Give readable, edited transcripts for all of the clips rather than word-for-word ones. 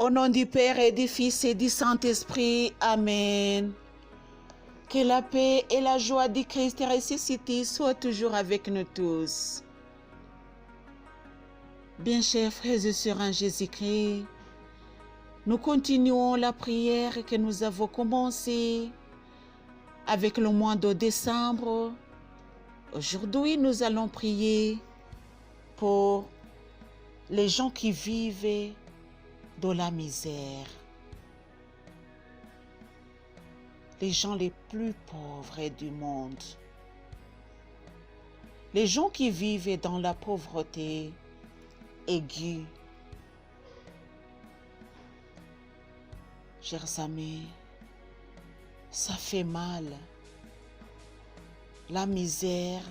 Au nom du Père et du Fils et du Saint-Esprit. Amen. Que la paix et la joie du Christ ressuscité soient toujours avec nous tous. Bien chers frères et sœurs en Jésus-Christ, nous continuons la prière que nous avons commencée avec le mois de décembre. Aujourd'hui, nous allons prier pour les gens qui vivent dans la misère, les gens les plus pauvres du monde, les gens qui vivent dans la pauvreté aiguë. Chers amis, ça fait mal. La misère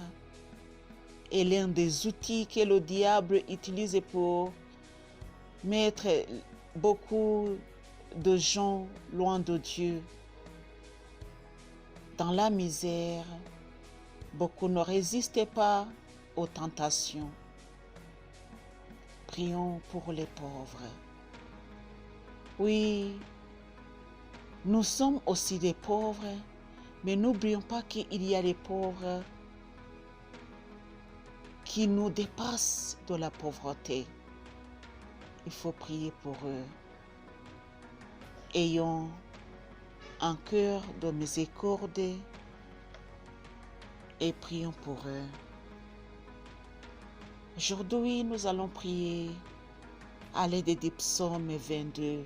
est l'un des outils que le diable utilise pour mettre beaucoup de gens loin de Dieu. Dans la misère, beaucoup ne résistent pas aux tentations. Prions pour les pauvres. Oui, nous sommes aussi des pauvres, mais n'oublions pas qu'il y a des pauvres qui nous dépassent de la pauvreté. Il faut prier pour eux. Ayons un cœur de miséricorde et prions pour eux. Aujourd'hui, nous allons prier à l'aide du psaume 22.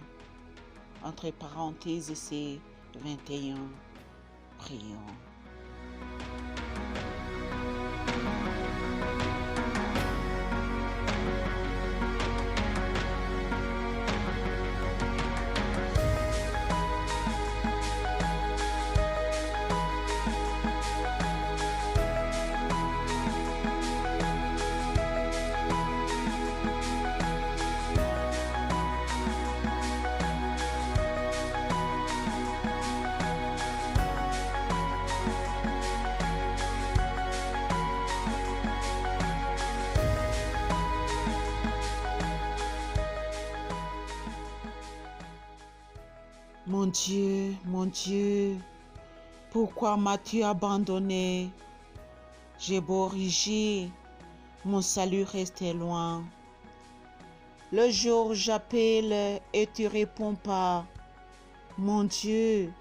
Entre parenthèses, c'est 21. Prions. Mon Dieu, pourquoi m'as-tu abandonné? J'ai beau rugir, mon salut reste loin. Le jour j'appelle et tu réponds pas. Mon Dieu,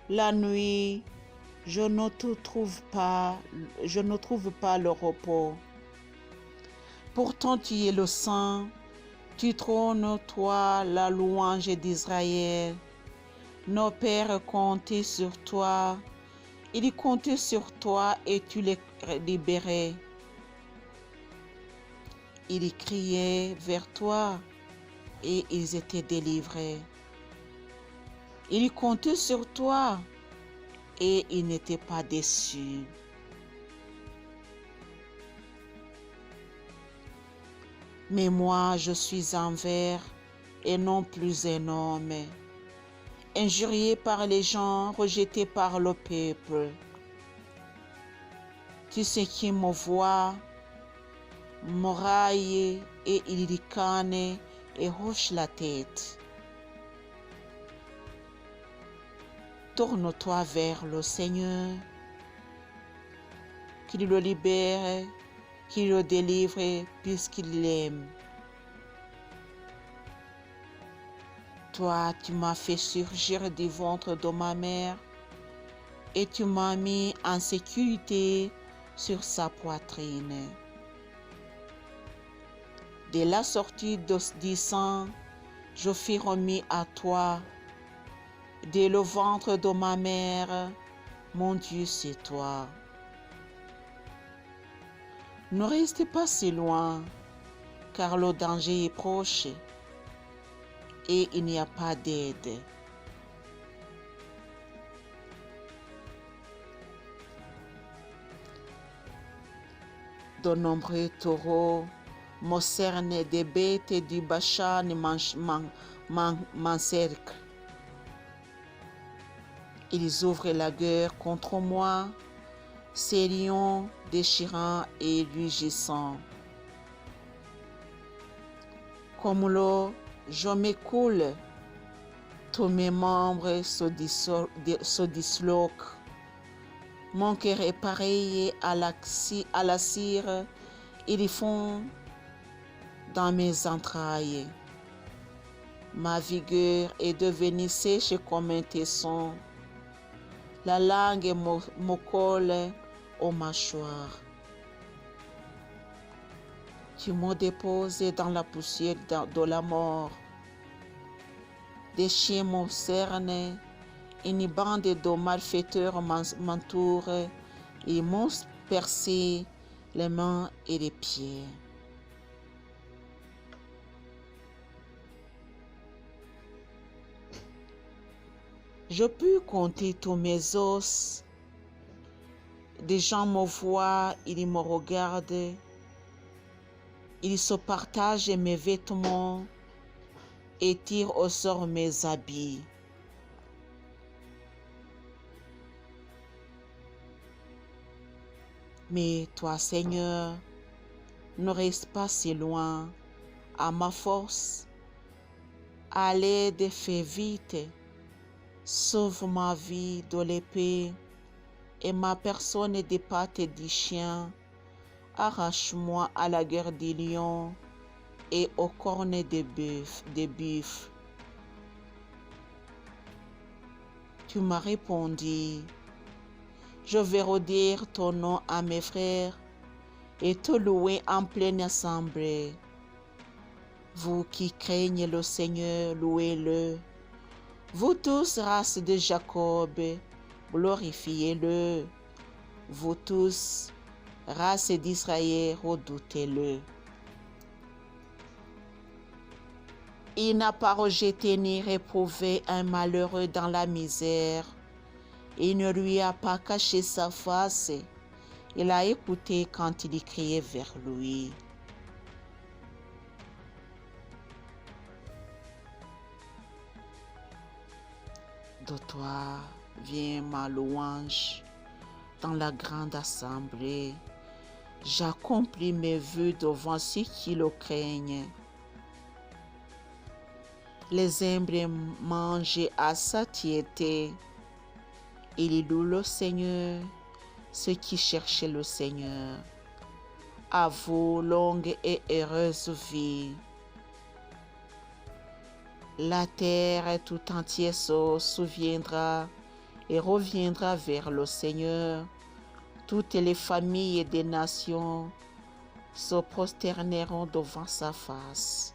la nuit, je ne trouve pas le repos. Pourtant tu es le Saint, tu trônes toi la louange d'Israël. Nos pères comptaient sur toi, ils comptaient sur toi et tu les libérais. Ils criaient vers toi et ils étaient délivrés. Ils comptaient sur toi et ils n'étaient pas déçus. Mais moi, je suis un ver et non plus un homme, injurié par les gens, rejeté par le peuple. Tous ceux qui me voient me raillent et ils ricanent et hochent la tête. Tourne-toi vers le Seigneur, qu'il le libère, qu'il le délivre puisqu'il l'aime. Toi, tu m'as fait surgir du ventre de ma mère et tu m'as mis en sécurité sur sa poitrine. Dès la sortie du sang, je fus remis à toi. Dès le ventre de ma mère, mon Dieu, c'est toi. Ne restez pas si loin, car le danger est proche et il n'y a pas d'aide. De nombreux taureaux me cernent, des bêtes du Bashan m'encerclent. Ils ouvrent la guerre contre moi, ces lions déchirants et rugissants. Comme l'eau Je m'écoule, tous mes membres se disloquent. Mon cœur est pareil à la cire, ils fond dans mes entrailles. Ma vigueur est devenue sèche comme un tesson. La langue me colle aux mâchoires. Tu me déposes dans la poussière de la mort. Des chiens me cernent, une bande de malfaiteurs m'entoure, ils m'ont percé les mains et les pieds. Je peux compter tous mes os. Des gens me voient, ils me regardent. Ils se partagent mes vêtements et tirent au sort mes habits. Mais toi, Seigneur, ne reste pas si loin. À ma force, à l'aide, fais vite. Sauve ma vie de l'épée et ma personne des pattes du chien. Arrache-moi à la guerre des lions et aux cornes des buffles. Tu m'as répondu, je vais redire ton nom à mes frères et te louer en pleine assemblée. Vous qui craignez le Seigneur, louez-le. Vous tous, race de Jacob, glorifiez-le. Vous tous, race d'Israël, redoutez-le. Il n'a pas rejeté ni réprouvé un malheureux dans la misère. Il ne lui a pas caché sa face. Il a écouté quand il criait vers lui. De toi vient ma louange dans la grande assemblée. J'accomplis mes vœux devant ceux qui le craignent. Les humbles mangent à satiété. Ils louent le Seigneur, ceux qui cherchent le Seigneur. À vous, longue et heureuse vie. La terre tout entière se souviendra et reviendra vers le Seigneur. Toutes les familles des nations se prosterneront devant sa face.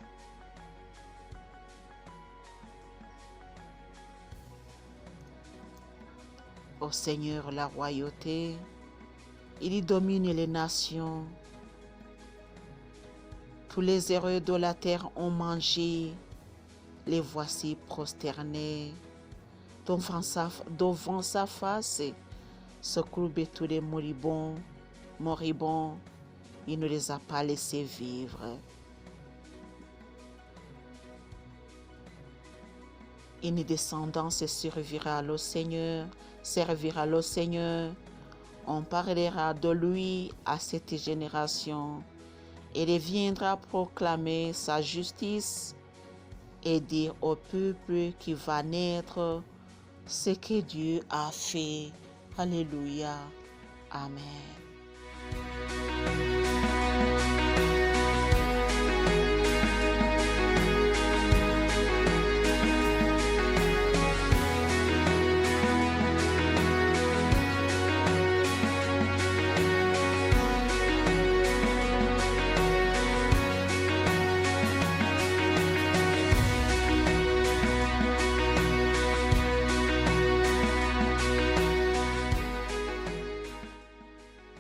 Au Seigneur la royauté, il domine les nations. Tous les héros de la terre ont mangé, les voici prosternés. Devant sa face, se courbaient tous les moribonds, il ne les a pas laissés vivre. Une descendance servira le Seigneur. On parlera de lui à cette génération. Il viendra proclamer sa justice et dire au peuple qui va naître ce que Dieu a fait. Alléluia. Amen.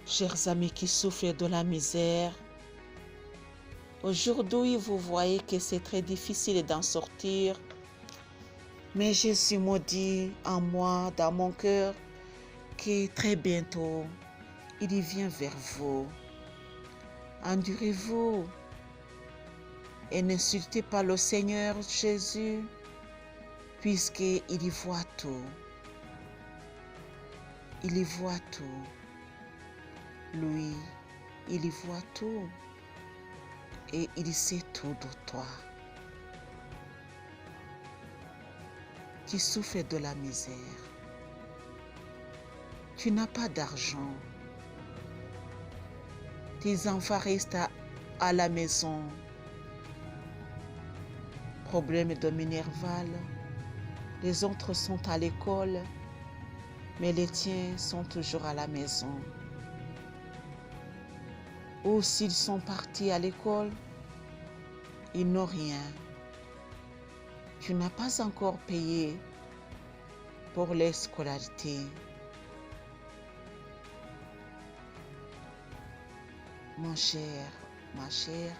Chers amis qui souffrent de la misère, aujourd'hui vous voyez que c'est très difficile d'en sortir, mais Jésus me dit en moi, dans mon cœur, que très bientôt, il vient vers vous. Endurez-vous et n'insultez pas le Seigneur Jésus, puisqu'il y voit tout. Il y voit tout. Lui, il y voit tout et il sait tout de toi. qui souffre de la misère. Tu n'as pas d'argent. Tes enfants restent à la maison. Problème de Minerval. Les autres sont à l'école, mais les tiens sont toujours à la maison. Ou s'ils sont partis à l'école, ils n'ont rien. Tu n'as pas encore payé pour les scolarités. Mon cher, ma chère,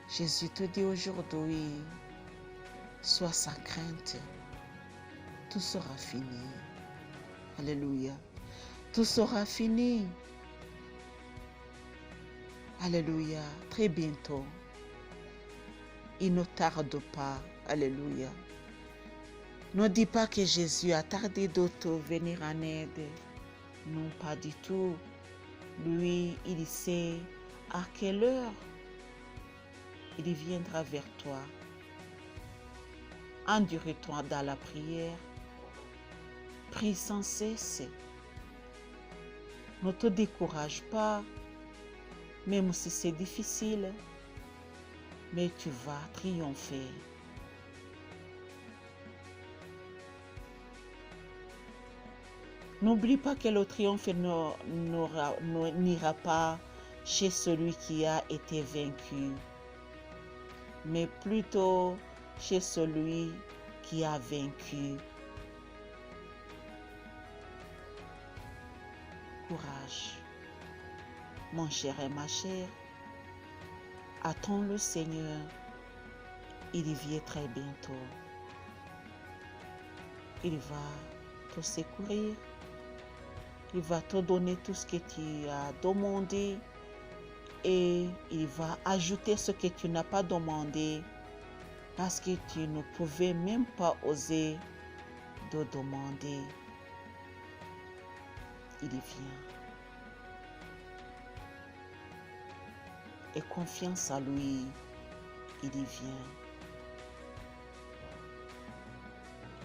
Jésus te dit aujourd'hui, sois sans crainte, tout sera fini. Alléluia. Tout sera fini. Alléluia. Très bientôt. Il ne tarde pas. Alléluia. Ne dis pas que Jésus a tardé de te venir en aide. Non, pas du tout. Lui, il sait à quelle heure il viendra vers toi. Endure-toi dans la prière. Prie sans cesse. Ne te décourage pas, même si c'est difficile, mais tu vas triompher. N'oublie pas que le triomphe n'ira pas chez celui qui a été vaincu, mais plutôt chez celui qui a vaincu. Courage, mon cher et ma chère. Attends le Seigneur, il vient très bientôt. Il va te secourir, il va te donner tout ce que tu as demandé et il va ajouter ce que tu n'as pas demandé parce que tu ne pouvais même pas oser de demander. Il vient. Et confiance à lui, il vient.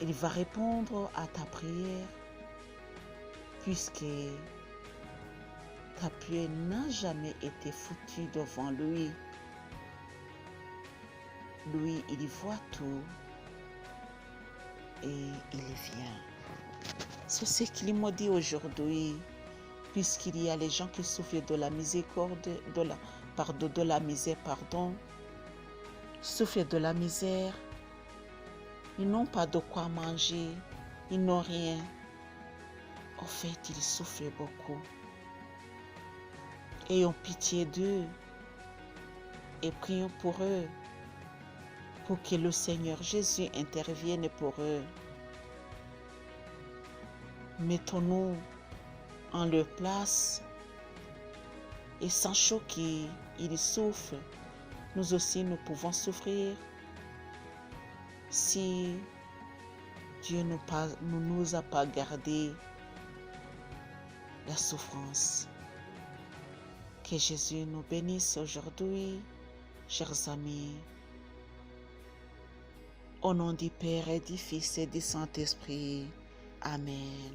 Il va répondre à ta prière puisque ta prière n'a jamais été foutue devant lui. Lui, il voit tout et il vient. C'est ce qu'il m'a dit aujourd'hui, puisqu'il y a les gens qui souffrent de la miséricorde, de la misère, souffrent de la misère. Ils n'ont pas de quoi manger, ils n'ont rien. En fait, ils souffrent beaucoup. Ayons pitié d'eux et prions pour eux, pour que le Seigneur Jésus intervienne pour eux. Mettons-nous en leur place et sachant qu'ils souffrent, nous aussi nous pouvons souffrir si Dieu ne nous a pas gardé la souffrance. Que Jésus nous bénisse aujourd'hui, chers amis. Au nom du Père et du Fils et du Saint-Esprit. Amen.